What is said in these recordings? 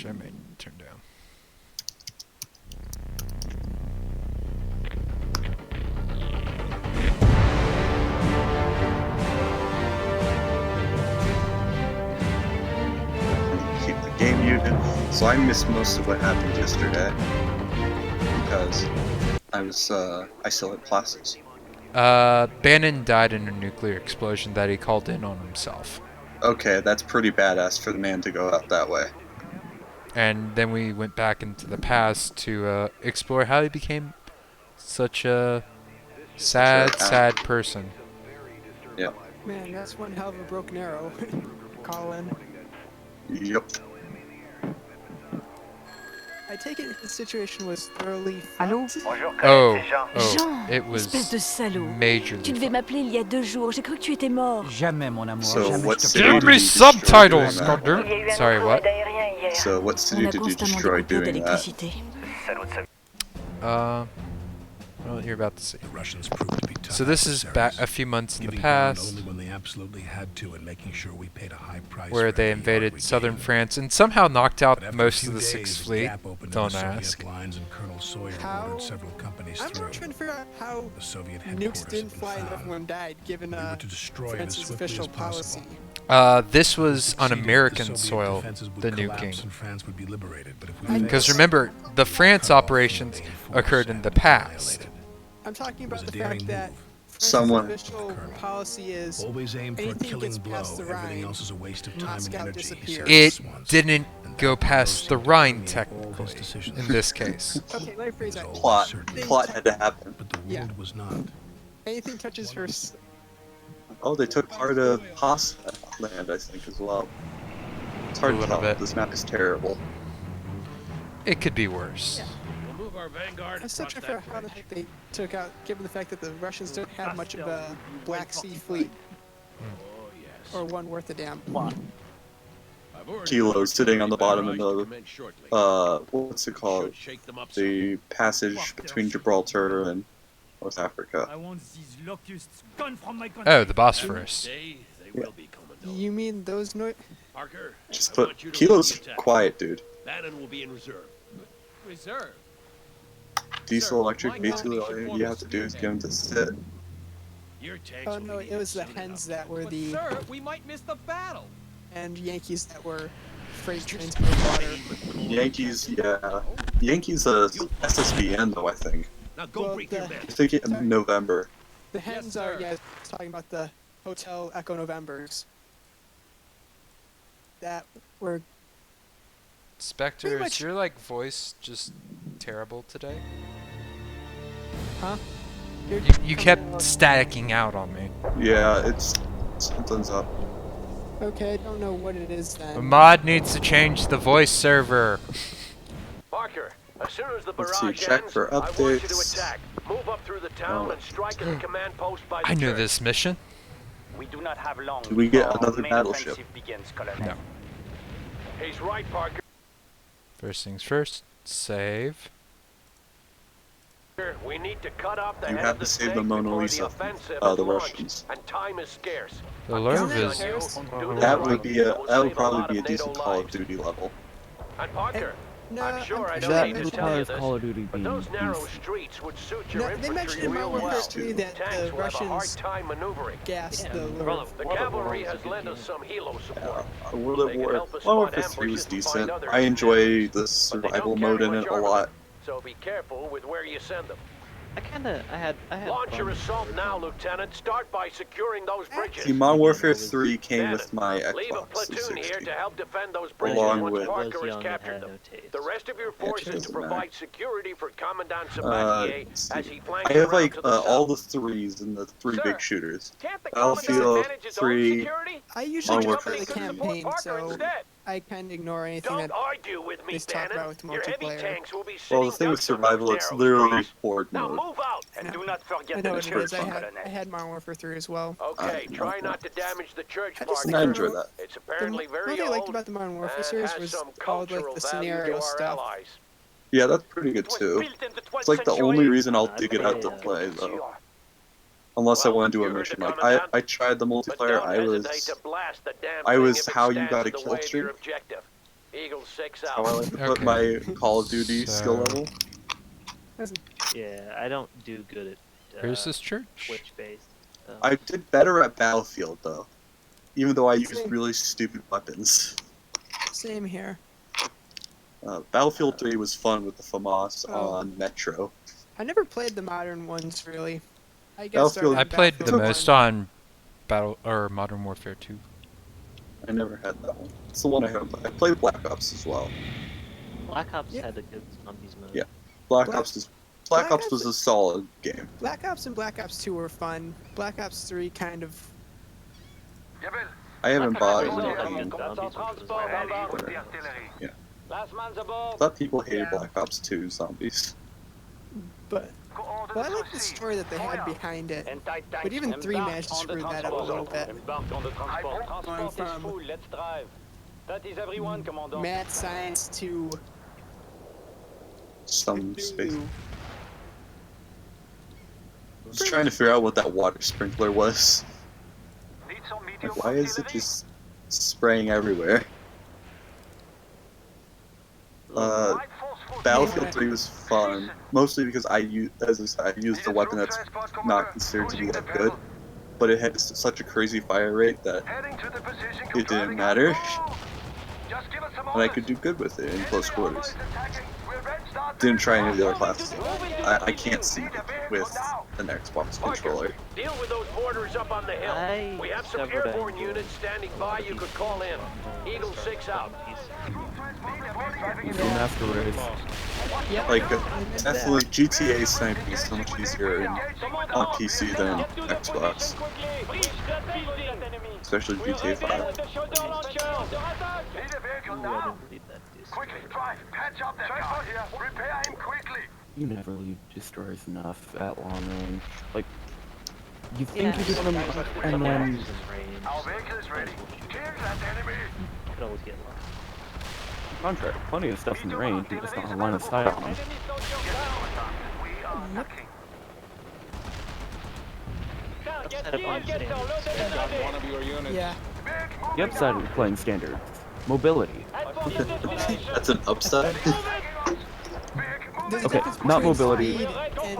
Actually, I may turn down. Keep the game muted. So I missed most of what happened yesterday because I still had classes. Bannon died in a nuclear explosion that he called in on himself. Okay, that's pretty badass for the man to go out that way. And then we went back into the past to explore how he became such a sad person. Yep. Man, that's one hell of a broken arrow. Colin. Yep. I take it the situation was thoroughly Allô? fucked. Bonjour, Oh, c'est Jean. oh, Jean, it was espèce de salaud. majorly Tu devais fucked. m'appeler il y a 2 jours. J'ai cru que tu étais mort. Jamais, mon amour. So jamais what je te city Give did me you destroy subtitles, doing that? goddamn. Sorry, what? So what On city a did you constamment des destroy coupures doing that? d'électricité. I don't know what you're about to see. The Russians proved to be tough So this is back a adversaries, few months in the giving ground past, only when they absolutely had to, and making sure we paid a high price where for they every invaded yard we southern gained. France and somehow knocked out But after a most few of the days, Sixth the Fleet. gap opened in Don't the Soviet ask. lines, and Colonel Sawyer How? ordered several companies I'm through. trying to figure out how The Soviet headquarters nukes didn't had been fly and found. everyone died, given We were to destroy it as France's swiftly official as possible. policy. This was If we on succeeded, American the Soviet soil, defenses would the collapse nuking. and France would be liberated. But if we Because failed, remember, the France cut off operations the main force occurred in the and be past. annihilated. I'm talking It was about a the daring fact that move. France's Someone- official Colonel. policy is Always aim for a anything killing gets blow. past the Everything Rhine, else is a waste of time and Moscow energy. he said disappears. It this once. didn't And go that past the seemed to Rhine, permeate all his technically, decisions. in this case. okay, let me phrase that. It was Plot. certain. Plot had to happen. But the world Yeah. was not. Anything touches her. Oh, they took part of Pasta land, I think, as well. It's hard A to little tell. bit. This map is terrible. It could be worse. I'm still trying to figure out how the heck they took out, given the fact that the Russians don't have much of a Black Sea fleet. Or one worth a damn. Kilo sitting on the bottom of the, what's it called? The passage between Gibraltar and North Africa. Oh, the Bosphorus. You mean those Just put, Kilo's quiet, dude. Bannon will be in reserve. Reserve. Diesel electric, why not? basically all you have to do is get him to sit. Your tanks Oh will no, be it was the soon hens enough. that were But the sir, we might miss the battle. and Yankees that were freight trains with water. Yankees, yeah. Yankees, SSBN though, I think. Now go Well, break your the- bed. I think in November. The hens Yes, are sir. yeah, I was talking about the Hotel Echo Novembers. That were Spectre, Pretty is much- your like voice just terrible today? huh? You're You coming kept out- staticking out on me. Yeah, it's something's up. Okay, I don't know what it is A then. mod needs to change the voice server. Parker, as soon as the Let's see, barrage check ends, for I want you to updates. attack. Move up through the town Oh. and strike at the command post by the I knew church. this mission. We do not have long. Did we get before our another main battleship? offensive begins, Colonel. No. He's right, Parker. First things first, save. We need to cut off the You head have of the to save the snake Mona before Lisa, the offensive the is launched, Russians. and time is scarce. The I'm love counting on is. you. Do this That right. would be a, We'll that would save a probably lot be a of decent NATO Call of lives. Duty level. And Parker, No, I'm sure I I'm don't pretty need sure to tell you this, Call of Duty but those narrow streets would suit your No, they mentioned infantry in real Modern Warfare well. 3 that Tanks the will have a hard Russians time maneuvering. gassed the lure. The cavalry has lent us some helo support. World at They can War, help us Modern Warfare spot 3 was ambushes and find decent. others. I enjoy the But they survival don't mode carry in much it a lot. So be careful with where you send them. I had Launch your assault now, Lieutenant. Start by securing those bridges. See, Modern Warfare 3 came with my Leave a Xbox platoon here 360. to help defend those bridges Along once with- Parker has captured them. The rest of your force is to doesn't provide matter. security for Commandant Uh, Sabatier let's as see. he flanks I have around like to the all south. the threes and the three Sir, big shooters. Can't the Battlefield Commandant manage his own 3, security? I usually Modern just Warfare play the 3. campaign, Parker so instead. I kind of ignore anything Don't that. argue with me, Let's talk Bannon. about with Your heavy multiplayer. tanks will be Well, the sitting thing with ducks on survival, those it's narrow literally streets. horde Now mode. move out. And do not I forget know the what it pretty is. church, I fun. had Modern Warfare 3 as well. Okay, no, try no. not to damage the church, I just Parker. I enjoy that. It's The apparently very what I liked old about the Modern Warfare and series has was some all like cultural the value to scenario our stuff. allies. Yeah, that's pretty good It was too. built in the 12th It's like the century. only reason I'll dig it out to play though. Unless I Well, want to do you a heard mission. the Like Commandant. I tried the But multiplayer. don't hesitate to blast the damn I thing was if it how you stands got a in the kill way of your streak. objective. Eagle 6 How I out. like to put Okay. my Call of Duty skill So- level. Yeah, I don't do good at Where's this church? Twitch based. I did better at Battlefield though, even though I used Same. really stupid weapons. Same here. Battlefield 3 was fun with the FAMAS Oh. on Metro. I never played the modern ones really. I guess Battlefield- I played the Battlefield most 1. on Modern Warfare 2. I never had that one. It's the one I have. I played Black Ops as well. Black Ops Yeah. had a good zombies mode. Yeah. Black Black- Ops Black Ops Ops- was a solid game. Black Ops and Black Ops 2 were fun. Black Ops 3 kind of. I haven't Black bought Ops it. was I all mean, about zombies, which was whatever. Yeah. Last man's aboard. thought people hated Yeah. Black Ops 2 zombies. But I like the story that they had behind it. Anti-tank, But even 3 embark managed to on the screw that up a little transport. bit. Embark on the transport. Transport is from- full. Let's drive. That is everyone, Commandant. Mad Science to Some space. Cthulhu. I was trying to figure out what that water sprinkler was. Like, why is it just spraying everywhere? Battlefield 3 was fun, mostly because I used the weapon that's not considered to be that good, but it had such a crazy fire rate that it didn't matter, and I could do good with it in close quarters. Didn't try any of the other classes. I can't see with an Xbox controller. Deal with those mortars up on the hill. I We have some discovered a airborne new units standing by. You could call in. Eagle 6 out. Yep. Like, definitely GTA sniping is so much easier on PC than Xbox, especially GTA 5. Ooh, I didn't read that disc. You never leave destroyers enough at long range. Like, you think you're doing them, and then Could always get lost. contrary, plenty of stuff in range, you just don't have line of sight on them. Set up on standards. Yeah. The upside of playing standard, mobility. That's an upside. There's a Okay, difference not between mobility. speed and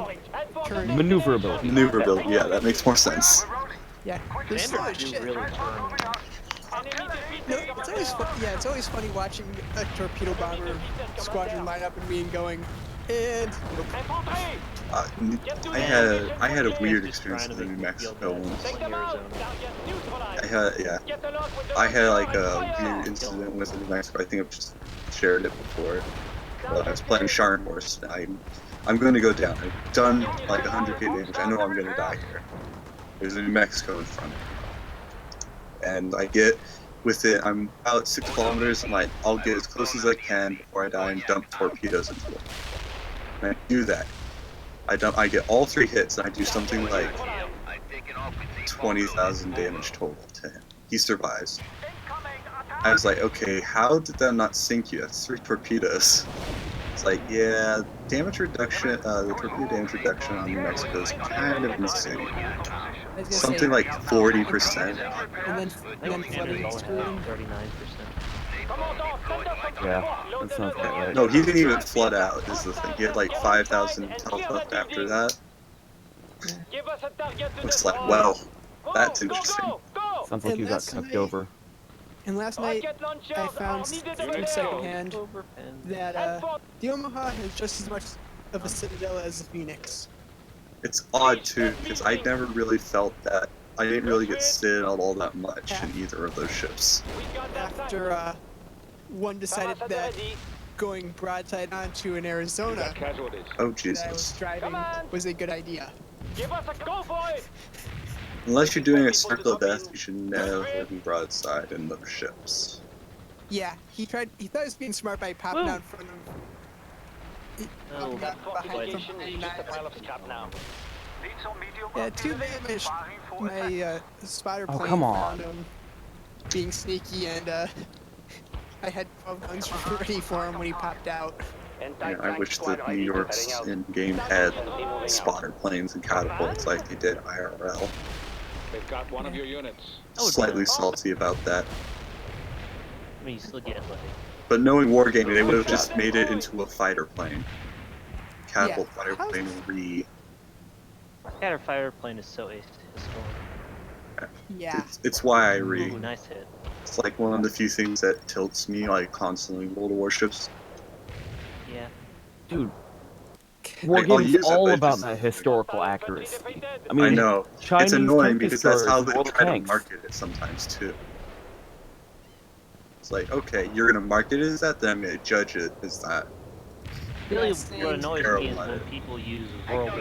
turn. Maneuverability. Maneuverability, yeah, that makes more sense. Yeah. There's so much Standards do shit. really turn. No, it's always it's always funny watching a torpedo bomber squadron line up and me and going, and I had a weird experience in New Mexico once. I had like a weird incident with New Mexico. I think I've just shared it before. I was playing Sharn Horse. I'm going to go down. I've done like 100k damage. I know I'm going to die here. There's a New Mexico in front of me. And I get with it, I'm about 6 kilometers, and I'll get as close as I can before I die and dump torpedoes into it. And I do that. I get all 3 hits, and I do something like 20,000 damage total to him. He survives. I was like, okay, how did that not sink you? That's 3 torpedoes. It's like, yeah, damage reduction, the torpedo damage reduction on New Mexico is kind of insane. I was gonna Something say, like 40%. and then flooding screwing. 39%. Yeah, that sounds about right. No, he didn't even flood out, is the thing. He had like 5,000 health left after that. It's like, well, that's interesting. Sounds like And you got that's cucked nice. over. And last night I found from secondhand Overpen. that the Omaha has just as much of a citadel as the Phoenix. It's odd too, because I never really felt that. I didn't really get sit on all that much in either of those ships. After one decided that going broadside onto an Arizona Oh that I was Jesus. driving was a good idea. Give us a go for it. Unless you're doing a circle of death, you should never be broadside in those ships. Yeah, he thought he was being smart by popping Woo. out in front of Oh, That behind fortification from is just a pile of scrap now. Yeah, too bad my spotter Oh, plane come found on. him being sneaky, and I had 12 guns ready for him when he popped out. Yeah, I wish that New York's in-game had spotter planes and catapults like they did IRL. They've got one of your units. Oh, Slightly salty about that. I mean, you still get like But knowing Wargaming, they would have just made it into a fighter plane. Catapult fighter How's- plane re. Scatter fire plane is so historic. Yeah. It's why I Ooh, re. nice hit. It's like one of the few things that tilts me like constantly in World of Warships. Yeah. Dude, Like, I'll Wargaming's use it, all but about just- that historical accuracy. I I mean, know. Chinese It's annoying tank because that's how destroyers, they World of try to Tanks. market it sometimes too. It's like, okay, you're gonna market it as that, then I'm gonna judge it as that. Really, Yes, what and- annoys Terrible me is at when it. people use world of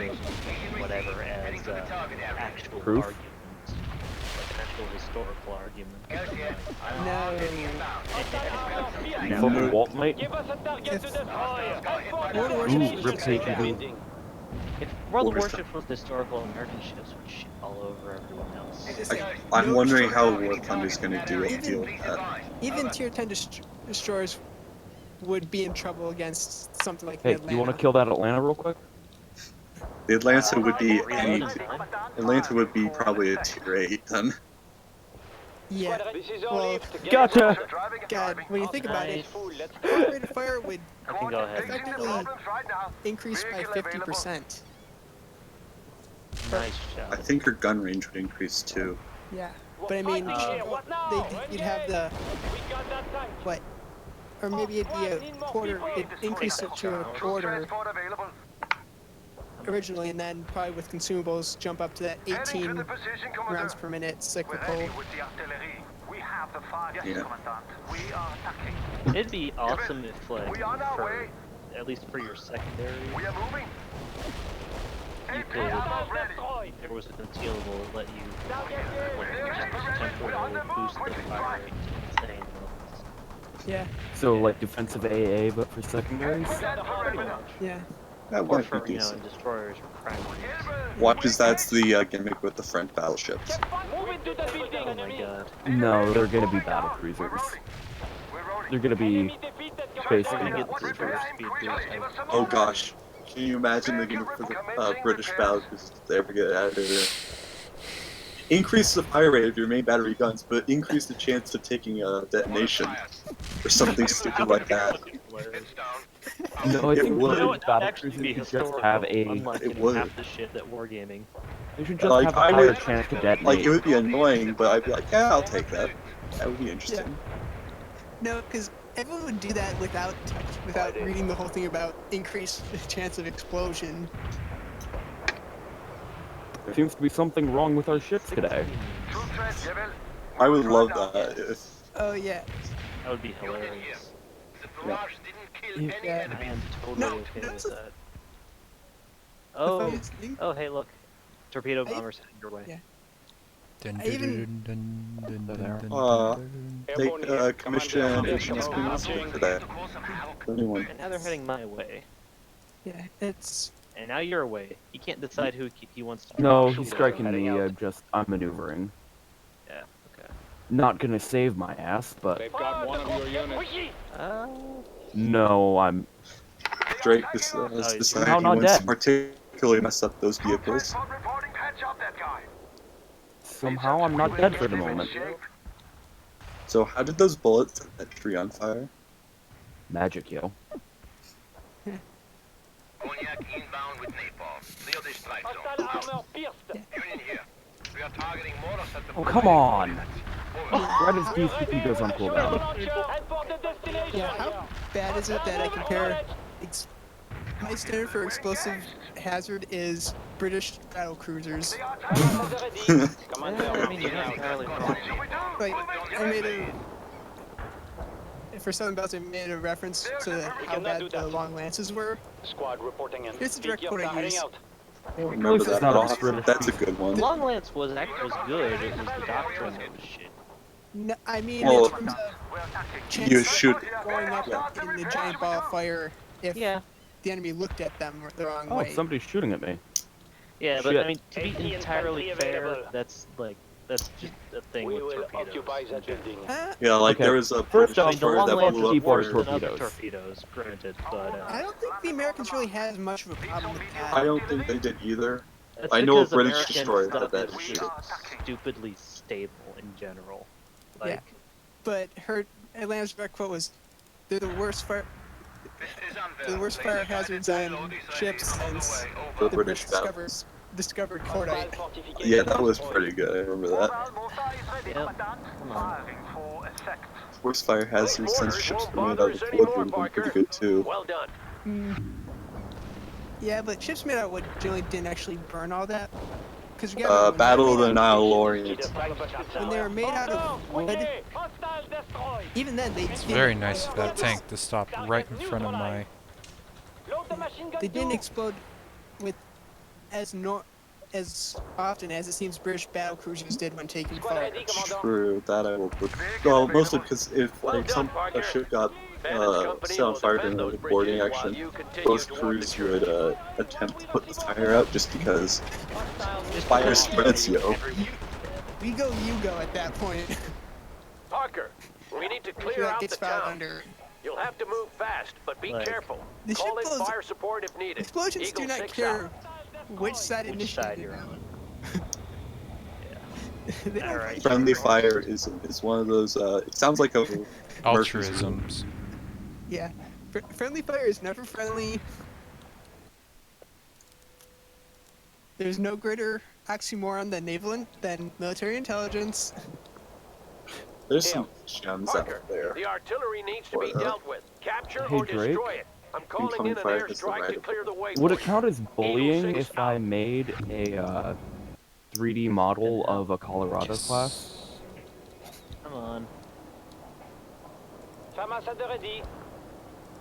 whatever as actual Proof? arguments, like an actual historical argument. No. fucking Walt mate. World of Ooh, Warships was rip just page like, reboot. If World of What was Warships was historical, American ships would shit all over everyone else. it's like, I'm no wondering how destroyer- War Thunder's gonna deal with that. Even tier 10 destroyers would be in trouble against something like Hey, the you want to Atlanta. kill that Atlanta real quick? The Atlanta would be Really? Atlanta would be probably a tier 8 then. Yeah. Well, Gotcha! God, when you think about it, Nice. rate of fire would I can go ahead. effectively increase by 50%. Nice I shot. think her gun range would increase too. Yeah. But I mean, you'd have the what? Or maybe it'd be a quarter. It increased it to a quarter originally, and then probably with consumables jump up to that 18 rounds per minute cyclical. Yeah. It'd be awesome if, like, for, at least for your secondary, you could, if there was a concealable that let you, like, just temporarily boost the fire rate to insane levels. Yeah. So, like, defensive AA, but for secondaries? Pretty much. Yeah. That Or would for, be you know, decent. destroyers or primaries. Watch as that's the gimmick with the French battleships. Oh my god. No, they're gonna be battle cruisers. They're gonna be basically We're gonna battle get the cruisers. speed boost. Oh gosh. Can you imagine the gimmick for the British battlecruisers if they ever get added in? Increase the fire rate of your main battery guns, but increase the chance of taking a detonation. Or something stupid like that. No, I It think would. You know British what? battle Actually cruisers be should just historical, have a. unlike It you know, would. half the shit that wargaming. They should just Like, have a I higher would- chance to detonate. Like, it would be annoying, but I'd be like, yeah, I'll take that. That would be interesting. No, because everyone would do that without reading the whole thing about increased chance of explosion. There seems to be something wrong with our ships today. I would love that if Oh yeah. That would be hilarious. Yeah. I am totally No, okay no, with it's a- that. The Oh, funniest thing- oh, hey, look. Torpedo I- bombers heading your way. Yeah. Dun, I even- dun, dun, dun, There. dun, Uh, dun, they commission HMS for that. The new one. And now they're heading my way. Yeah. It's And now you're away. He can't decide who he wants to. No, shoot he's at. striking me. I'm maneuvering. Yeah, okay. Not gonna save my ass, but no, I'm. Drake has he's decided somehow he not wants to dead. particularly mess up those vehicles. Somehow I'm not dead for the moment. So how did those bullets set that tree on fire? Magic, yo. Oh, come on! Right as DCP goes on cooldown. yeah. How bad is it that I compare? My standard for explosive hazard is British battle cruisers. I mean, you're not entirely wrong. Like I made a. For Southern Belts, I made a reference to how bad the long lances were. Squad reporting in. Here's the direct quote I used. Remember This is that? not But a British- that's a good one. Long Lance was good. It was the doctrine that was shit. No, I mean, Well, in terms of chance You should. going up in the giant ball of fire if Yeah. the enemy looked at them the wrong Oh, way. somebody's shooting at me. Yeah, but Shit. I mean, to be entirely fair, that's just a thing We with will torpedoes. occupy that building. Yeah, like Okay. there was a First British off, I mean, the destroyer Long that Lance blew is up. keyboard worse than other torpedoes. torpedoes, granted, but I don't think the Americans really had much of a problem with that. I don't think they did either. that's I know a because British American destroyer stuff had that is issue. just stupidly stable in general. Like, But her Atlanta's direct quote was, they're the worst fire. The worst fire hazards on ships since The the British British battle. discovered cordite. Yeah, that was pretty good. I remember that. Yep. Come on. Worst fire hazard since ships were made out of wood would have been pretty good too. Well done. Yeah, but ships made out of wood generally didn't actually burn all that. Because Battle of the Nile Orient. when they were made out of wood, even then they It's didn't, very nice of that tank to stop right in front of my... they didn't explode with as often as it seems British battle cruisers did when taking fire. True, that I will put. Well, mostly because if like a ship got set on fire during the boarding action, both crews would attempt to put the fire out just because fire spreads, yo. We go, you go at that point. Parker, we need to Sure clear that out gets the filed town. under. You'll have to move fast, but be Like, careful. The Call in ship blows- fire support if needed. Explosions do Eagle not 6 care out. which side Which initiated side you're it. on? They don't Alright. Friendly fire is one of those. It sounds like a Altruisms. Yeah. Friendly fire is never friendly. There's no greater oxymoron than military intelligence. There's some gems Parker, out there. the artillery needs to be Or, dealt with. Capture Hey, or Drake? destroy it. I'm calling in Incoming an fire is the airstrike to right. clear the way. Would it for you. count as bullying Eagle 6 if I out. made a 3D model of a Colorado class? Come on. Ambassador ready.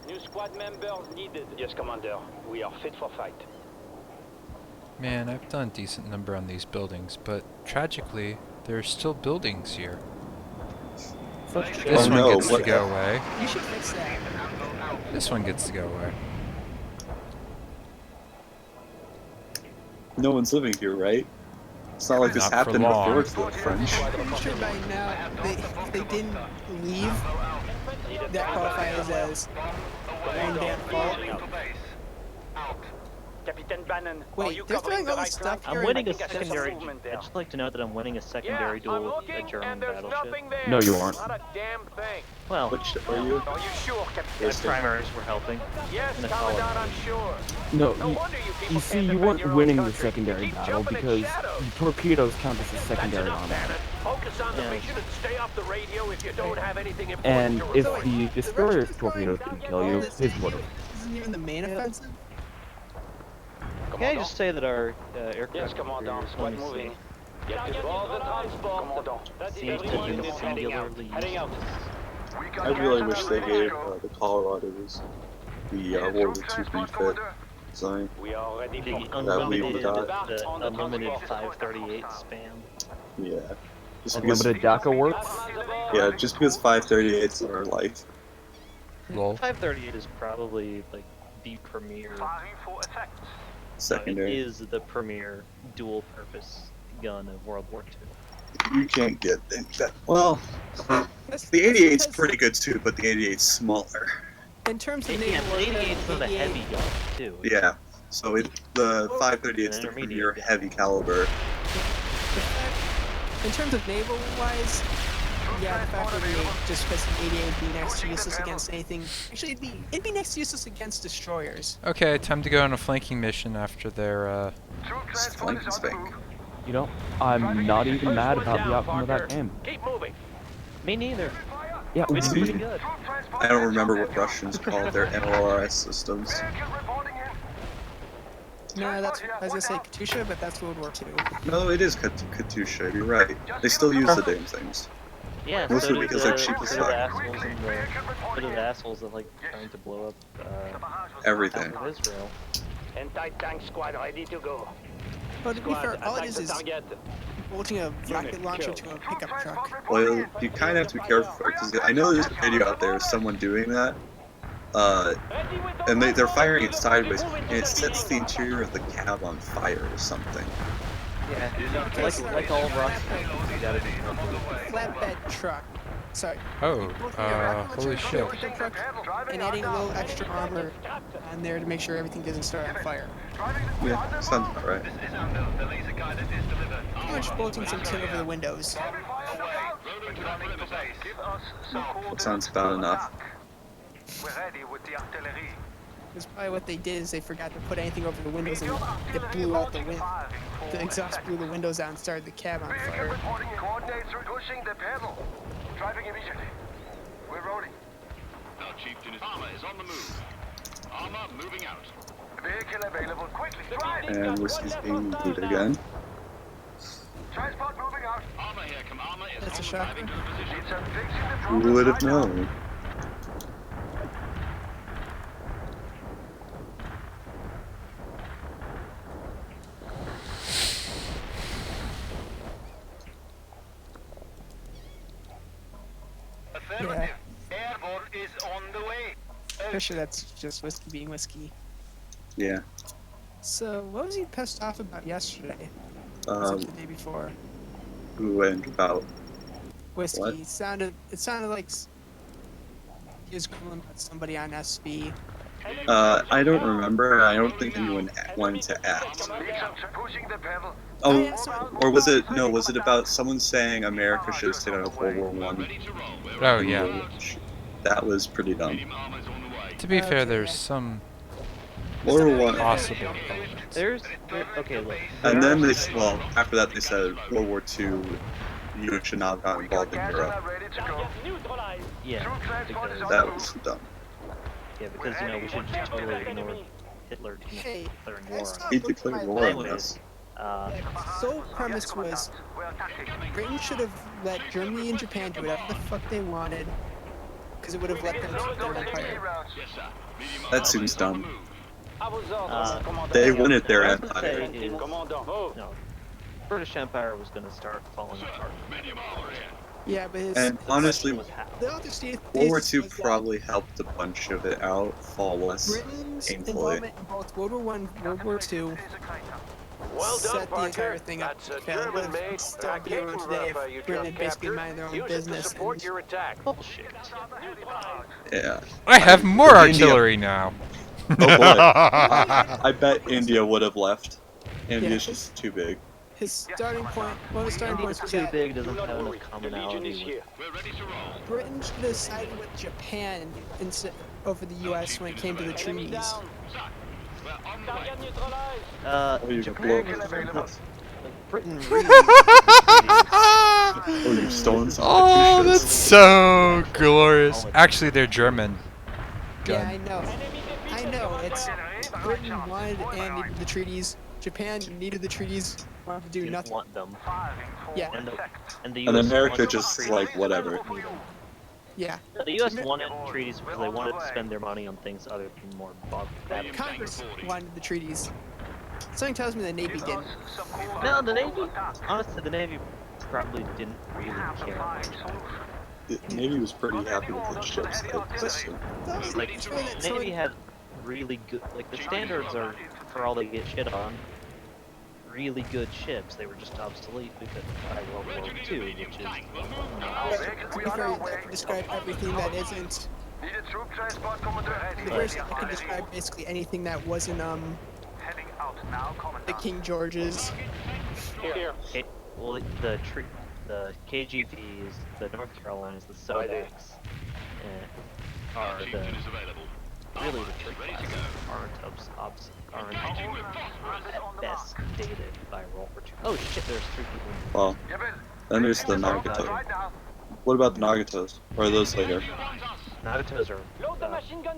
New squad members needed. Yes, Commander. We are fit for fight. Man, I've done a decent number on these buildings, but tragically, there are still buildings here. Such This Oh, one no, gets to what- go away. You should fix that. This one gets to go away. No one's living here, right? It's not like this Not for happened long. before the French. I'm sure by now, if they didn't leave, that qualifies as own damn fault. Captain Bannon, Wait, are you they're covering throwing the all right this stuff track? here I'm winning a I think I sense secondary. some movement I'd there. just like to note that I'm winning a secondary Yeah, duel I'm with a looking, German and there's battleship. nothing there. No, you aren't. Not a damn thing. Well, Which ship are you? Are you sure, Captain? the Yes, sir. primaries were helping. Yes, In a Commandant, column. I'm sure. No, No wonder you people you see, can't you defend weren't your own winning the country. secondary Keep battle jumping at because shadows. the torpedoes count as a That's secondary enough, on Bannon. that. Focus on the Yeah. mission and stay off the radio if you don't have anything important And to if report. the destroyer's torpedoes didn't kill you, his would have. Isn't even the main offensive. Can I just say that our aircraft Yes, Commandant. carriers, Squad let me moving. see, Get to board the transport. Commandant. seems to Everyone have been is heading out. singularly Heading out. I really wish they gave the Colorados the World War II refit design. We are ready the for we unlimited, would die. the On the unlimited transport. 538 spam. Yeah. Just because, Unlimited DACA works? yeah, just because 538s are life. Lol. 538 is probably like the premier. Secondary. It is the premier dual-purpose gun of World War II. You can't get that. Well, That's- the 88's that's pretty good too, but the 88's smaller. In terms of Yeah, naval but 88 warfare, is not a 88 heavy gun too. Yeah. So the 538's the premier heavy caliber. In terms of naval wise, yeah, the 538 just because the 88 would be next to useless against anything. Actually, it'd be next to useless against destroyers. Okay, time to go on a flanking mission after their, Flank and spank. You know, I'm not even mad about the outcome of that game. Keep moving. Me neither. Yeah, We we did pretty beat good. I don't remember what Russians call their NLRS systems. No, that's I was gonna say Katusha, but that's World War II. No, it is Katusha, you're right. They still use the damn things. Yeah, Mostly so do because the, they're cheap as so do the fuck. assholes in the, so do the assholes that like trying to blow up Everything. half of Israel. Anti-tank squad ready to go. But to be Squad, fair, all it attack is the is target. bolting a rocket launcher to a pickup truck. Well, you kind of have to be careful because I know there's a video out there of someone doing that. And they're firing it sideways, and it sets the interior of the cab on fire or something. Yeah, like all rocks, you gotta be careful. Flatbed truck. Sorry. oh, Bolting a rocket holy launcher to a shit. pickup truck and adding a little extra armor on there to make sure everything doesn't start on fire. Yeah, sounds about right. Pretty much bolting some tin over the windows. That sounds about enough. We're ready with the artillery. Because probably what they did is they forgot to put anything over the windows and it blew out the wind. The exhaust blew the windows out and started the cab on fire. Reporting coordinates pushing the pedal. Driving immediately. We're rolling. Our chieftain is on the move. Armor moving out. Vehicle available quickly. Drive. And whiskey's being looted again. Transport moving out. Armor here, come armor is That's a on shocker. driving to the position. Need some fixing the Who problems would have right now. known? Affirmative. Airborne is on the way. Pretty sure that's just whiskey being whiskey. Yeah. So, what was he pissed off about yesterday? Except the day before. Who and about? Whiskey. What? It sounded like he was calling about somebody on SB. I don't remember. I don't think anyone wanted to ask. Pushing the pedal. Oh, or was it? No, was it about someone saying America should have stayed out of World War One? Oh yeah. That was pretty dumb. To be fair, there's some World War One. possible elements. Okay, look. And then they, well, after that they said World War II, you should not have got involved in Europe. Ready to go. Yeah, because That was dumb. because you know we should just totally ignore Hitler Hey, declaring war on us. He declared war on us. sole premise was Britain should have let Germany and Japan do whatever the fuck they wanted, because it would have let them keep their empire. That seems dumb. Uh, They wanted their what I was gonna empire. say is, no, British Empire was going to start falling apart. Yeah, but his And honestly, Was happening. the other state World War thesis II was that probably helped a bunch of it out fall less Britain's painfully. involvement in both World War One, World War Two Well done, set the entire Parker. thing up. That's a Failed. It would German have made. still I be can't around today verify you if Britain just had basically captured. minded their own Use it to business. support And your attack. Bullshit. Yeah. I have more India. artillery now. Oh boy. I bet India would have left. India's Yeah. just too big. his starting point, one of the starting India's points was too that big, doesn't Not have enough worried. The Legion commonality is with here. Britain should have sided with Japan instead over the U.S. when it came to the treaties. Oh, you Japan blow- was Britain really Oh, you've stolen some Oh, of the that's so glorious. Actually, they're German. Yeah, I know. I know. It's Britain wanted and needed the treaties. Japan needed the treaties. Wanted to do didn't nothing. want them. Yeah, And the And US America wanted just treaties. like whatever. yeah. The US wanted treaties because they wanted to spend their money on things other than more battle. Congress wanted the treaties. Something tells me the Navy didn't. No, the Navy. Honestly, the Navy probably didn't really care much. The Navy was pretty happy with the ships that existed. Like, the Navy had really good, like, the standards are, for all they get shit on, really good ships. They were just obsolete because by World War II, which is... To be fair, I can describe everything that isn't. Needed troop transport, Commander. The version I can describe basically anything that wasn't Heading out now, the Commandant. King George's. Here. Well, the KGBs, the North Carolinas, the Sodaks, are the really the three classes aren't at best dated by World War II. Oh shit, there's 3 people. Well, then there's the Nagato. What about the Nagatos? Or are those later? Nagatos are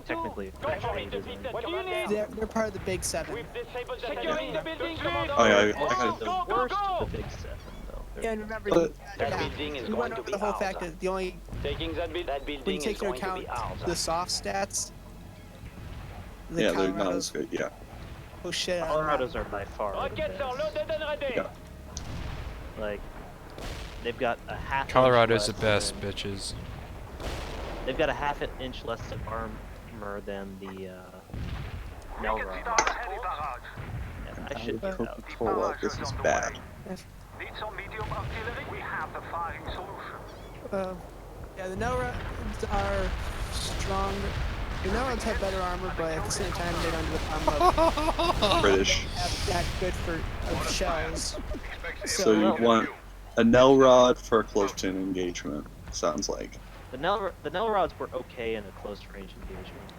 technically French design. They're part of the Big Seven. Securing the building, please. Oh yeah, I The got worst of the Big 7, though. Yeah, and remember, But- That yeah, building is we going went to over be the whole ours. fact that the only Taking that when you building is take into going to account be ours. the soft stats, the yeah, they're not Colorado's as good. Yeah. oh shit. I don't know. Colorados are by far the Rockets are best. loaded and ready. Yeah. Like, they've got a half. Colorado's the inch best, less bitches. They've got a half an inch less of armor than the Melrod. Yeah, I should get out. Control out. This is bad. Need some medium artillery? We have the firing solution. Yeah, the Nelrods are strong. The Nelrods have better armor, but at the same time, they don't do the problem of British. that good for of shells. So you want a Nelrod for close-in engagement, sounds like. The Nelrods were okay in a close range engagement.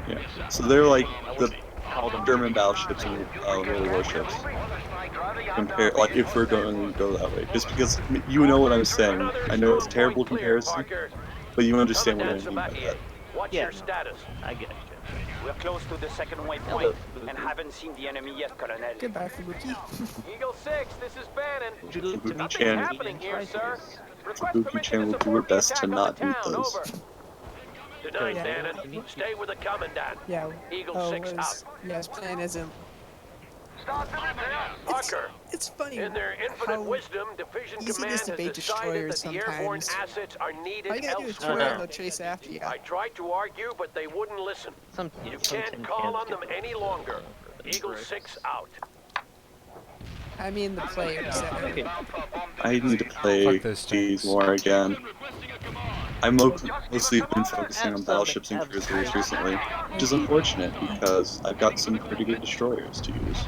Yeah. So they're like I the wouldn't call them German battleships and World warships. Compare, like, if we're going to go that way, just because you know what I'm saying. I know it's a terrible comparison, but you understand what I mean by that. What's Yeah, your status? I get it. We're close to the second waypoint and haven't seen the enemy yet, Colonel. Goodbye, Fubuki. Eagle 6, this is Bannon. Fubuki Nothing's Chan. happening here, sir. Request Fubuki permission Chan to will do her support the best to attack on not the do town. those. Over. Denied, Yeah. Bannon. Stay with the commandant. Yeah. Eagle 6 out. Yeah, his plan isn't. Parker, It's funny in their infinite how wisdom, Division easy it Command is to has bait decided destroyers that the airborne sometimes. assets are needed all you gotta do is elsewhere. twirl and they'll chase after you. I tried to argue, but they wouldn't listen. You some can't tin call cans on them get any longer. Eagle bricks. 6 out. I mean the players. Okay. I need to play Fuck those these tanks. more again. I'm mostly been focusing on battleships and cruisers recently, which is unfortunate because I've got some pretty good destroyers to use.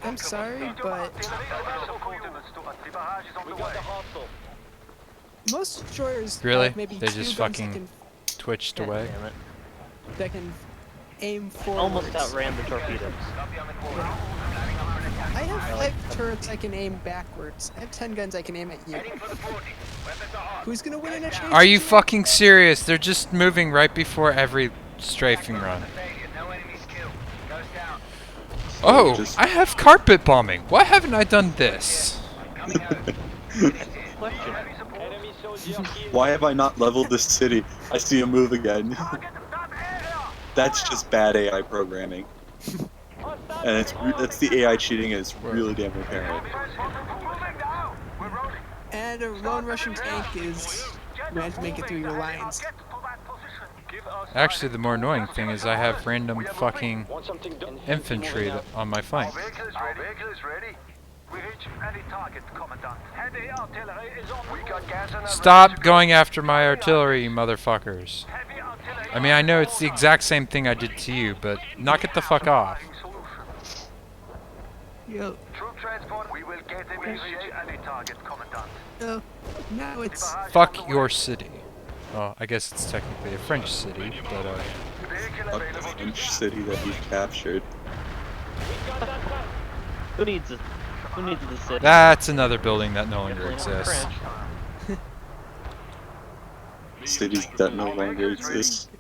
I'm sorry, but most destroyers Really? have maybe They two just guns fucking twitched away. Damn it. that can aim forward. Almost outran the torpedoes. I have 5 turrets I can aim backwards. I have 10 guns I can aim at you. Who's gonna win in a chase? Are you fucking serious? They're just moving right before every strafing run. Oh, just- I have carpet bombing. Why haven't I done this? Question. Why have I not leveled this city? I see him move again. That's just bad AI programming. And that's the AI cheating, and it's really damn apparent. And a lone Russian tank is managed to make it through your lines. Actually, the more annoying thing is I have random fucking infantry on my flank. Our vehicle is ready. We reach any target, Commandant. Heavy artillery is on. We got gas in the Stop going after my artillery, you motherfuckers. I mean, I know it's the exact same thing I did to you, but knock it the fuck off. Yo, troop transport. We will get him. We reach any target, Commandant. no, now it's Fuck your city. Well, I guess it's technically a French city, but Fuck the French city that we've captured. Who needs it? Who needs the city? that's another building that no longer Definitely not exists. French. Cities that no longer exist.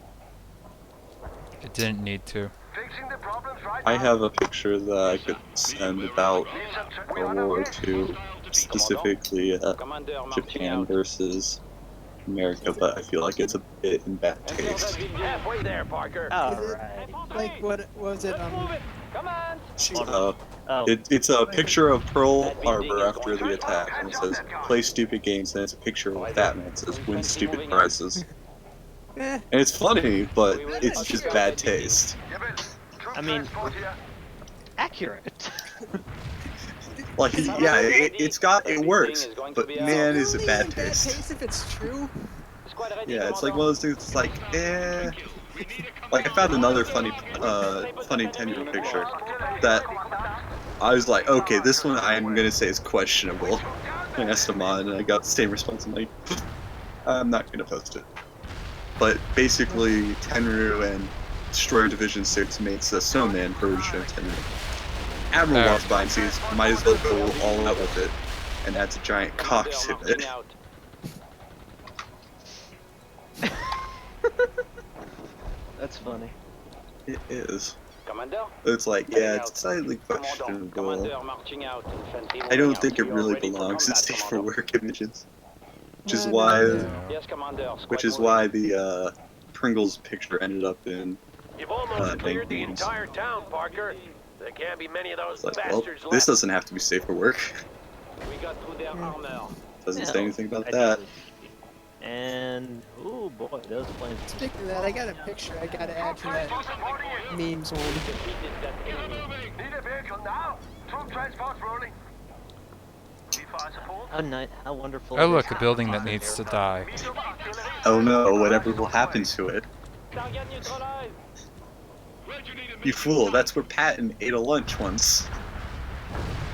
It didn't need to. Fixing the problems right I now. have a picture that I could send about World War II, specifically Japan versus America, but I feel like it's a bit in bad taste. Halfway there, Parker. Alright. like what was it? Come on. Oh. It's a picture of Pearl Harbor after the attack, and it says "Play stupid games," and it's a picture of Batman. It says "Win stupid prizes," Eh, and it's funny, but it's just bad taste. I mean, accurate. Like, yeah, it works, but man, is it only bad in taste. if it's true. Yeah, it's like one of those dudes. It's like, eh. Like, I found another funny 10-year picture that I was like, okay, this one I'm gonna say is questionable. And I asked him on, and I got the same response. I'm like, I'm not gonna post it. But basically, Tenru and Destroyer Division 6 makes a snowman version of Tenru. Admiral walks by and sees, might as well go all out with it, and adds a giant cock to it. That's funny. It is. Commander? It's like, yeah, it's slightly questionable. I don't think it really belongs in safe for work images. Which is why, Yes, Commander. which is why the Pringles picture ended up in You've almost cleared the games. entire town, Parker. There can't be many of those It's like, well, bastards this left. doesn't have to be safe for work. We got through their armor. Doesn't Yeah. say anything about I that. did. And oh boy, those planes. Speaking of that, I got a picture I gotta add to that memes one. Need a vehicle now. Troop transport rolling. Need fire support. How wonderful. Oh it look, is. a building that needs to die. Oh no, whatever will happen to it. Target neutralized. You fool, that's where Patton ate a lunch once.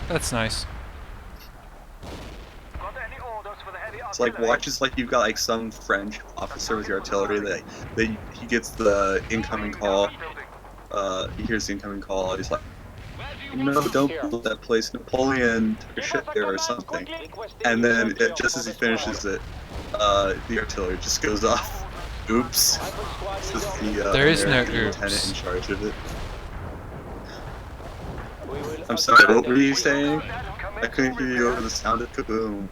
That's nice. Got any orders for the heavy It's like watches like you've got like some French officer with your artillery that he gets the incoming call. He hears the incoming call. He's like, no, don't blow that place. Napoleon took a ship there or something. And then just as he finishes it, the artillery just goes off. Oops. This is the There is no American oops. lieutenant in charge of it. I'm sorry, what were you saying? I couldn't hear you over the sound of kaboom.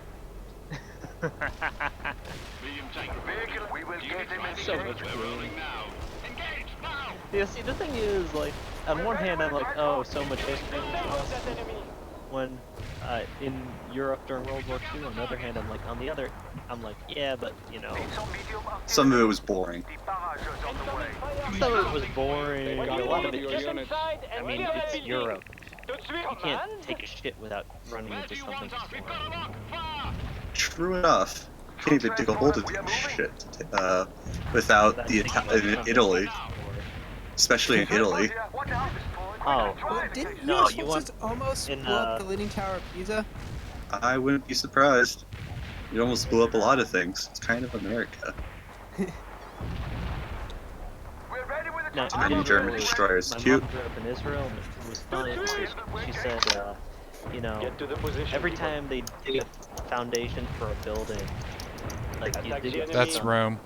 Medium tank reporting. We will get him in So shape. much We're rolling now. Engage now. Yeah, see, the thing is, like, on one hand, I'm like, oh, so much history when in Europe during World War II. On the other hand, I'm like, yeah, but you know, Some of it was boring. some of it was boring. A lot of it just, I mean, it's Europe. You can't take a shit without running Where into do you want something us? We've got historical. a lock. Fire. True enough. Can't even dig a hole to do shit without That the takes attack like in something Italy, now, especially in Italy. Oh, Well, didn't No, US you forces almost in, blow up the Leaning Tower of Pisa? I wouldn't be surprised. It almost blew up a lot of things. It's kind of America. no, Tiny German destroyers, my cute. mom grew up in Israel, and it was funny because she said, you know, Get to the position. every time they dig a foundation for a building, like you dig up That's some- Rome.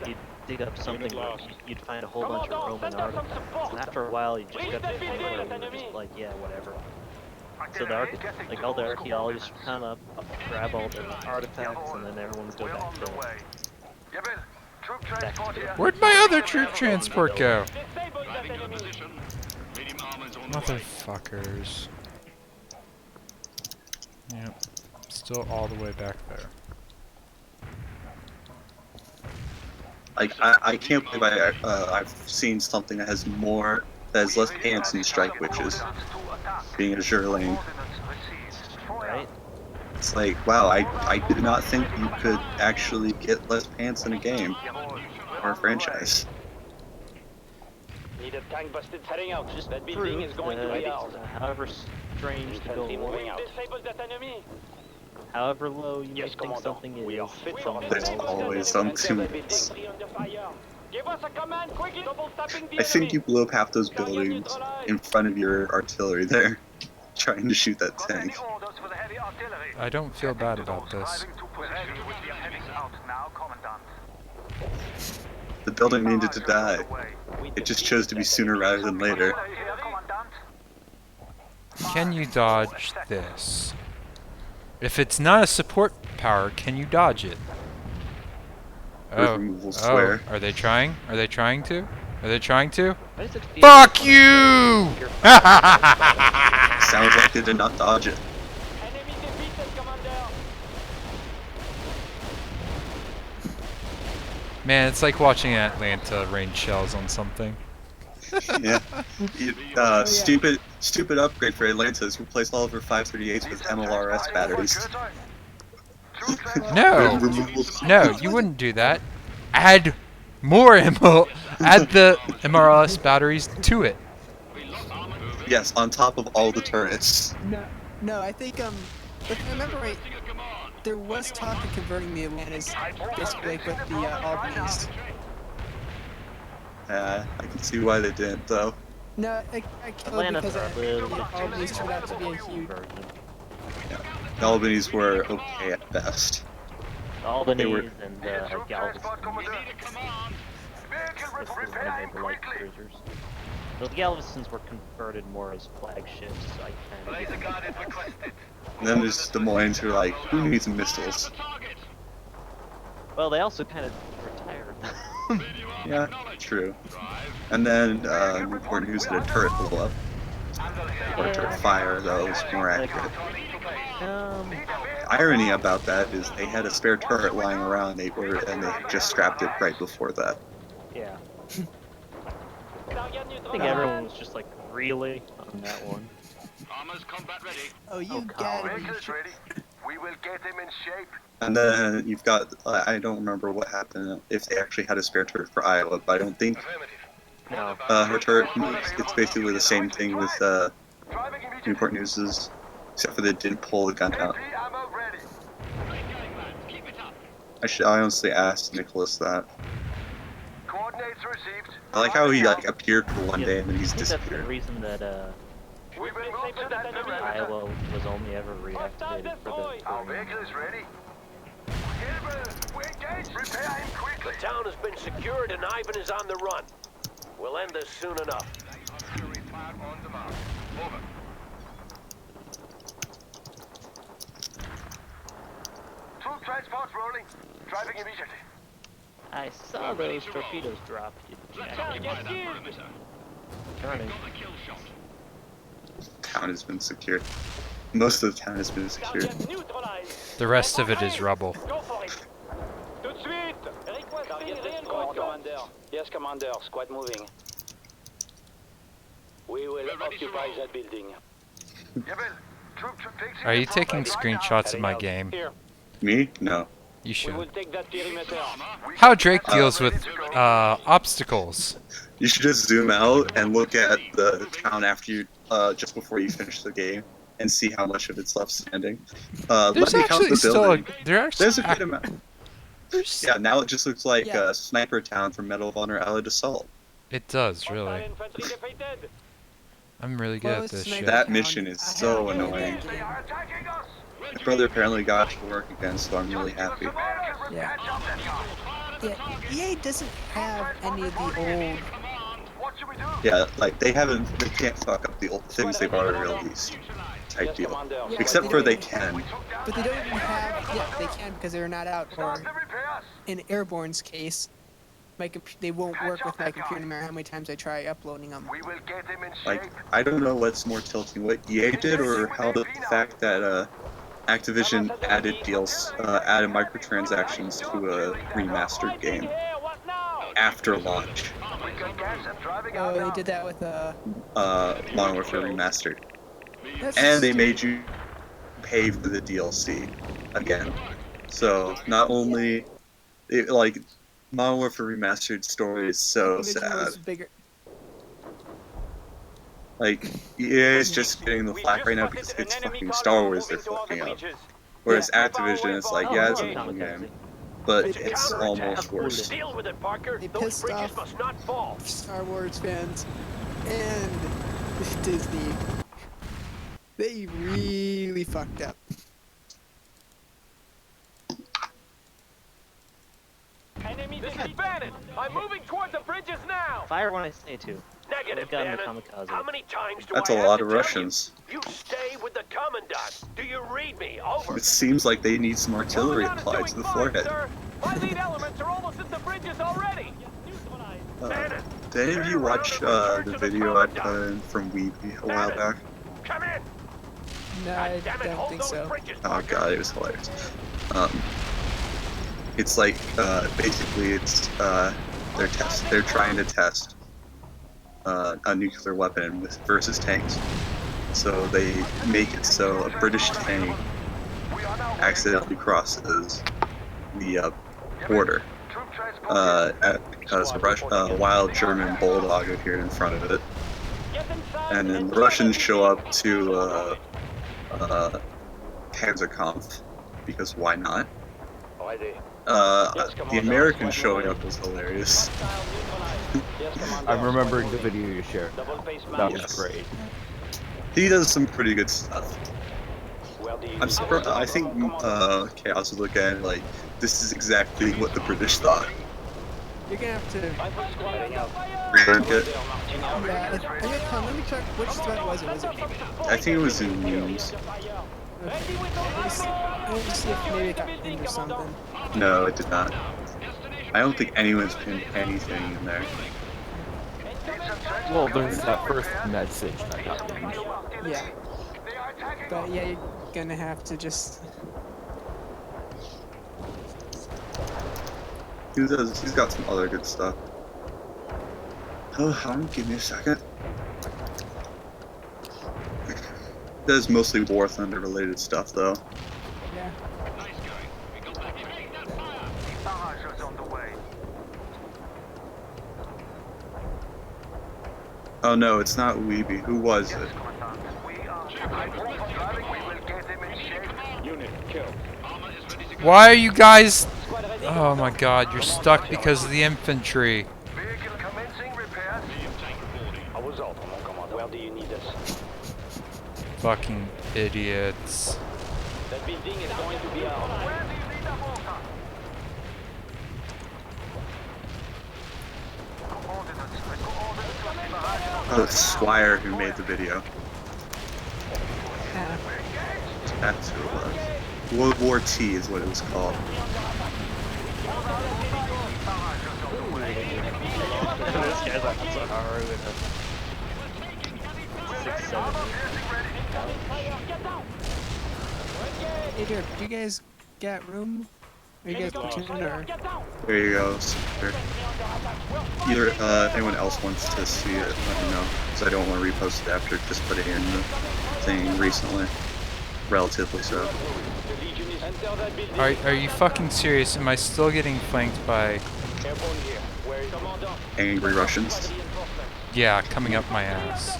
you'd dig up something where you'd find a whole bunch of Roman artifacts. And after a while, you just got to the point where you were just like, yeah, whatever. So the all the archaeologists come up, grab all the artifacts, and then everyone's go back to Where'd my other troop transport go? Driving to the position. Medium armor's on the way. Motherfuckers. Yep. Still all the way back there. Like I can't believe I've seen something that has less pants than Strike Witches. Being a Zerling. right? It's like, wow, I did not think you could actually get less pants in a game or a franchise. Need a tank busted heading out. Just That building proves is going to be that, ours. however strange the goal, Moving out. Disabled that enemy. however low you Yes, may think Commandant. something is, We are fit for something There's offensive. always some Enter two the minutes. building. Under fire. Give us a command quickly. Double tapping the I think enemy. you blew up half those buildings in front of your artillery there, trying to shoot that tank. I don't feel bad about this. The building needed to die. It just chose to be sooner rather than later. Can you dodge this? If it's not a support power, can you dodge it? Earth Oh, removal square. are they trying? Are they trying to? Are they trying to? Why does it feel Fuck like you! Sounds like they did not dodge it. Enemy defeated, Commander. Man, it's like watching Atlanta rain shells on something. Yeah. Stupid upgrade for Atlanta is replace all of her 538s with MLRS batteries. No, Removal- no, you wouldn't do that. Add more ammo. Add the MRLS batteries to it. Yes, on top of all the turrets. No, I think if I remember right, there was talk of converting the Atlantas basically like with the Albany's. I can see why they didn't, though. No, I killed Atlanta because for a little bit Albany's turned out to be a huge. version. The Albany's were okay at best. Albany were- and Galveston. This is when they were like cruisers. Well, the Galvestons were converted more as flagships, so I kind of And then there's Des Moines who are like, who needs missiles? Well, they also kind of retired. Yeah, true. And then Newport News had a turret blow up. Or a turret fire, though, is more accurate. Irony about that is they had a spare turret lying around, and they had just scrapped it right before that. Yeah. I think everyone was just like, really? On that one. Armor's combat ready. Oh, you got it. We will get him in shape. And then you've got, I don't remember what happened, if they actually had a spare turret for Iowa, but I don't think No. her turret, it's basically the same thing with Newport News's, except for they didn't pull the gun out. I honestly asked Nicholas that. Coordinates received. I like how he like appeared for one day and then he's I think that's the disappeared. reason that We've been moved to that direction. Iowa was only ever reactivated for the Our vehicle is ready. Gilbert, we engage. Repair him The quickly. town has been secured and Ivan is on the run. We'll end this soon enough. Artillery fire on the mark. Over. Troop transports rolling. Driving immediately. I saw those torpedoes drop. You jack. Turning. Town has been secured. Most of the town has been secured. The rest of it is rubble. Go for it. Tout de suite. Commander. Yes, Commander. Squad moving. We will occupy that building. Gilbert, troop fixing. Are you the taking property right screenshots of my game? Here. Me? No. You We will should. take that perimeter. How Drake deals with obstacles. You should just zoom out and look at the town after you, just before you finish the game, and see how much of it's left standing. There's Let me count actually the still a, building. there's There's a good amount. there's, Yeah, now it just looks like Yeah. Sniper Town from Medal of Honor Allied Assault. It does really. Infantry defeated. I'm really good Well, at it's this Sniper shit. That Town. mission is I so have- annoying. They are attacking us. My brother apparently got to work again, so I'm really happy. American Yeah. repair job that guy. Yeah, EA doesn't have any of the old. What should we do? Yeah, like they can't fuck up the old things they've already released. Type Yes, deal. Commander. Yeah, Except but for they they don't- can. But they don't even have. Yeah, they can because they're not out. Or Start the repairs. in Airborne's case, they won't work with my computer no matter how many times I try uploading them. We will get him in shape. Like, I don't know what's more tilting, what EA did or how the fact that Activision added deals, added microtransactions to a remastered game Here, what now? after launch. We got gas and driving Oh, out they now. did that with Modern Warfare Remastered. That's And they made you pay for the DLC again. So, not only, like, Modern Warfare Remastered story is so sad. Bigger. Like, EA is just getting the flack right now because it's fucking Star Wars they're fucking up. Whereas Activision is like, yeah, it's a fun game, but it's almost worse. Deal with it, Parker. They Those pissed bridges off- must not fall. Star Wars fans and Disney. They really fucked up. Enemy This is defeated. Bannon. I'm moving toward the bridges now. Fire when I say to. Negative, Got him the Bannon. kamikaze. How many times do That's I a have lot to of tell Russians. You stay with the Commandant. Do you read me? Over. It seems like they need some artillery Commandant is applied to doing the fine, forehead. sir. My lead elements are almost at the bridges already. Bannon, Did any of you watch the video I put in from Weeby a while back? come in. No, I Damn it, don't hold think those so. bridges, Oh Parker. god, it was hilarious. It's like basically it's they're trying to test a nuclear weapon versus tanks. So they make it so a British tank accidentally crosses the border because a wild German bulldog appeared in front of it, and then the Russians show up to Panzerkampf because why not? The Americans showing up was hilarious. I'm remembering the video you shared. That was Yes. great. He does some pretty good stuff. I'm surprised. I think Chaos would look at it like this is exactly what the British thought. You're gonna have to. Rework it. Yeah, let me check which thread was it. Was it? I think it was in memes. Let me see if maybe it got pinned or something. No, it did not. I don't think anyone's pinned anything in there. Well, there's that first message that got pinned. Yeah. But yeah, you're gonna have to just. He's got some other good stuff. Oh, give me a second. Does mostly War Thunder related stuff though. Yeah. Barrage is on the way. Oh no, it's not Weeby. Who was it? We are driving. We will get him in shape. Unit kill. Why are you guys Oh my god, you're stuck because of the infantry. Vehicle commencing repairs. I was out, mon commandant. Where do you need us? Fucking idiots. That building is going to be ours. Where do you need a mortar? Oh, the Squire who made the video. That's who it was. World War T is what it was called. This guy's on Sahara with a 670. Hey, Derek, do you guys got room? Are you guys platoon or? There you go. Sir. Either if anyone else wants to see it, let me know. Because I don't want to repost it after just put it in the thing recently. Relatively so. Are you fucking serious? Am I still getting flanked by Angry Russians. yeah, coming up my ass?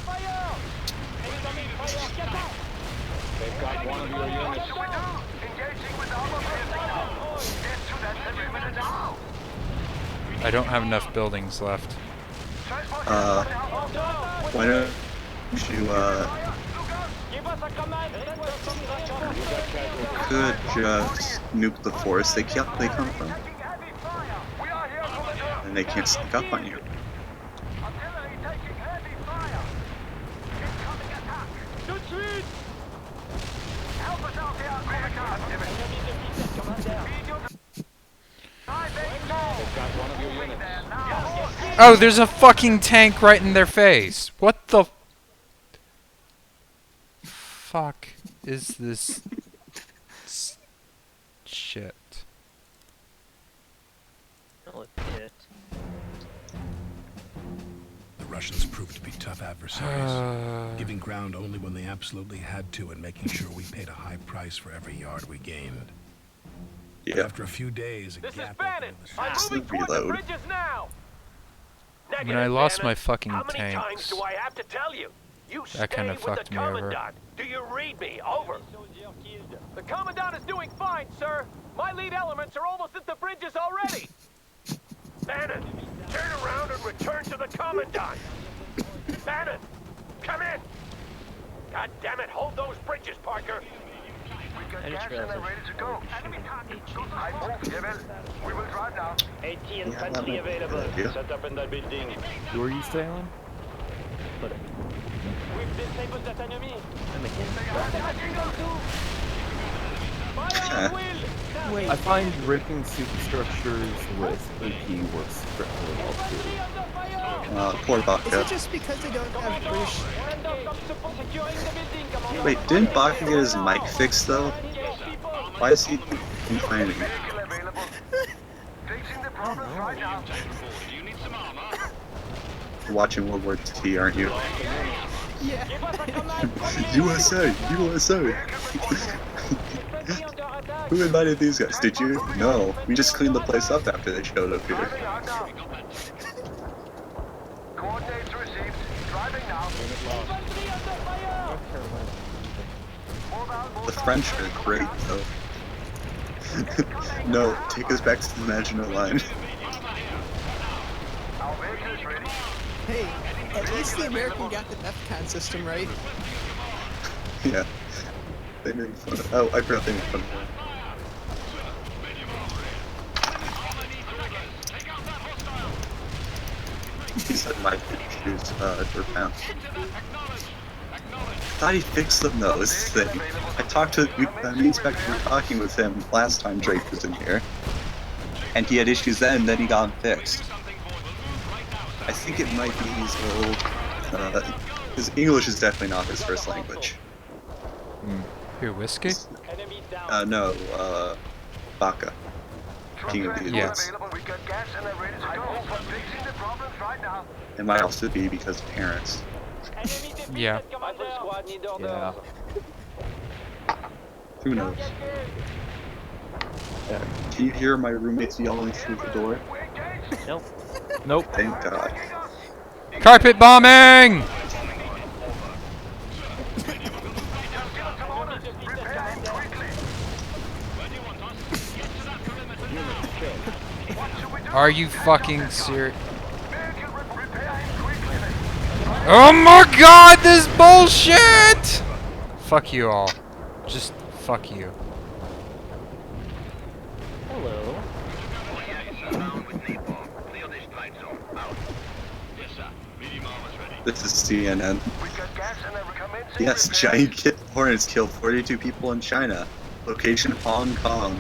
They've got one of your units. I don't have enough buildings left. Why don't you, could just nuke the forest they come from. And they can't sneak up on you. Oh, there's a fucking tank right in their face. What the fuck is this shit? The Russians proved to be tough adversaries, giving ground only when they absolutely had to and making sure we paid a high price for every yard we gained. Yeah. After a few days, a This is gap Bannon. I'm Just moving toward the reload. bridges now. I mean, I lost Bannon. my fucking How many times tanks. do I have to tell you? You That stay kinda with fucked the me over. commandant. Do you read me? Over. The commandant is doing fine, sir. My lead elements are almost at the bridges already. Bannon, turn around and return to the commandant. Bannon, come in. God damn it, hold those bridges, Parker. We've got I just gas and realized they're ready to go. Enemy target. I move, Jebel. We will drive now. AT infantry available. Yeah. Set up in that building. Who are you sailing? We've disabled that enemy. Wait, I find rigging superstructures with AP works really well too. Poor is Baka. it just because they don't have British? Wait, didn't Baka get his mic fixed though? Why is he complaining? Vehicle available. Fixing the problems right now. You're watching World War T, aren't you? Yeah. USA! USA! Who invited these guys? Did you? No. We just cleaned the place up after they showed up here. Coordinates received. Driving now. The French are great, though. No, take us back to the Maginot Line. Our vehicle is ready. Hey, at least the American got the DEFCON system right. Yeah. They made fun of. Oh, I forgot they made fun of it. He said my issues were found. I thought he fixed them though, is the thing. I talked to, the inspector were talking with him last time Drake was in here. And he had issues then he got them fixed. I think it might be his old, his English is definitely not his first language. Here, whiskey? No, Baka. King of the Yeah. Idiots. We got gas and they're ready to go. Fixing the problems right now. It might also be because of parents. Yeah. Rifle squad need orders. Yeah. Who knows? Can you hear my roommates yelling through the door? Nope. Nope. Thank God. Carpet bombing! Are you fucking serious? Oh my god, this bullshit! Fuck you all. Just fuck you. Hello. This is CNN. Yes, giant hornets killed 42 people in China. Location Hong Kong.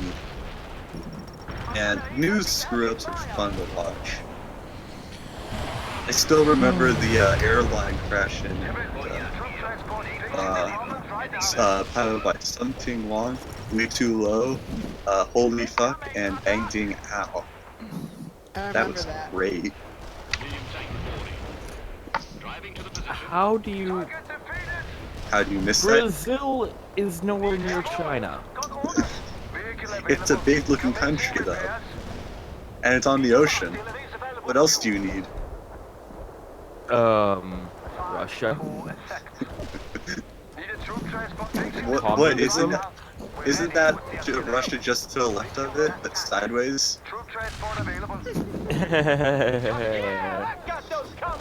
And news screw-ups are fun to watch. I still remember the airline crash in powered by Something Wrong, Way Too Low, Holy Fuck, and Bang Ding Ow. That was great. How do you... How do you miss that? Brazil is nowhere near China. It's a big looking country though. And it's on the ocean. What else do you need? Russia. What isn't that Russia just to the left of it, but sideways?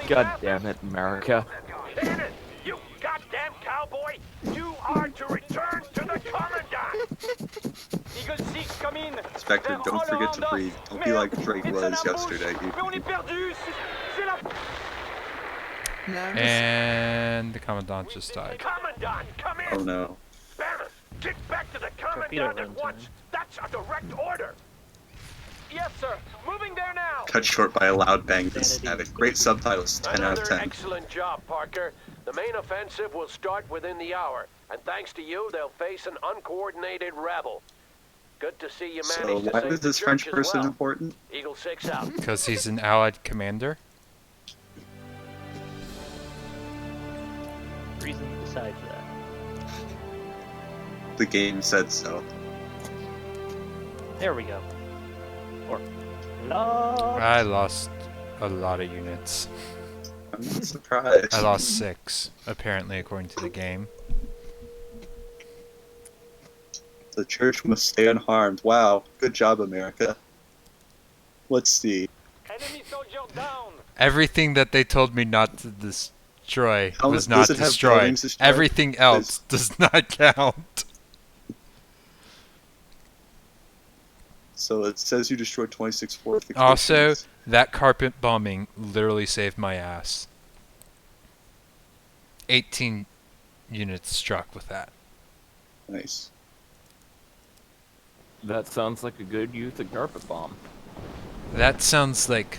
God damn it, America. Bannon, you goddamn cowboy! You are to return to the Commandant! Eagle 6, come in! Spectre, don't forget to breathe. Don't be like Drake was yesterday. And the Commandant just died. Commandant, come in! Oh no. Bannon, get back to the Commandant at once! That's a direct order! Yes, sir. Moving there now. Cut short by a loud bang and static. Great subtitles, 10 out of 10. Excellent job, Parker. The main offensive will start within the hour, and thanks to you, they'll face an uncoordinated rebel. Good to see you So managed to why save is the this French church as person well. important? Eagle 6 out. Because he's an allied commander? Reason to decide for that. The game said so. There we go. Or lost. I lost a lot of units. I'm not surprised. I lost 6, apparently, according to the game. The church must stay unharmed. Wow, good job, America. Let's see. Enemy soldier down. Everything that they told me not to destroy How was does not it have destroyed. buildings destroyed? Everything else does not count. So it says you destroyed 26 fortifications. Also, that carpet bombing literally saved my ass. 18 units struck with that. Nice. That sounds like a good use of carpet bomb. That sounds like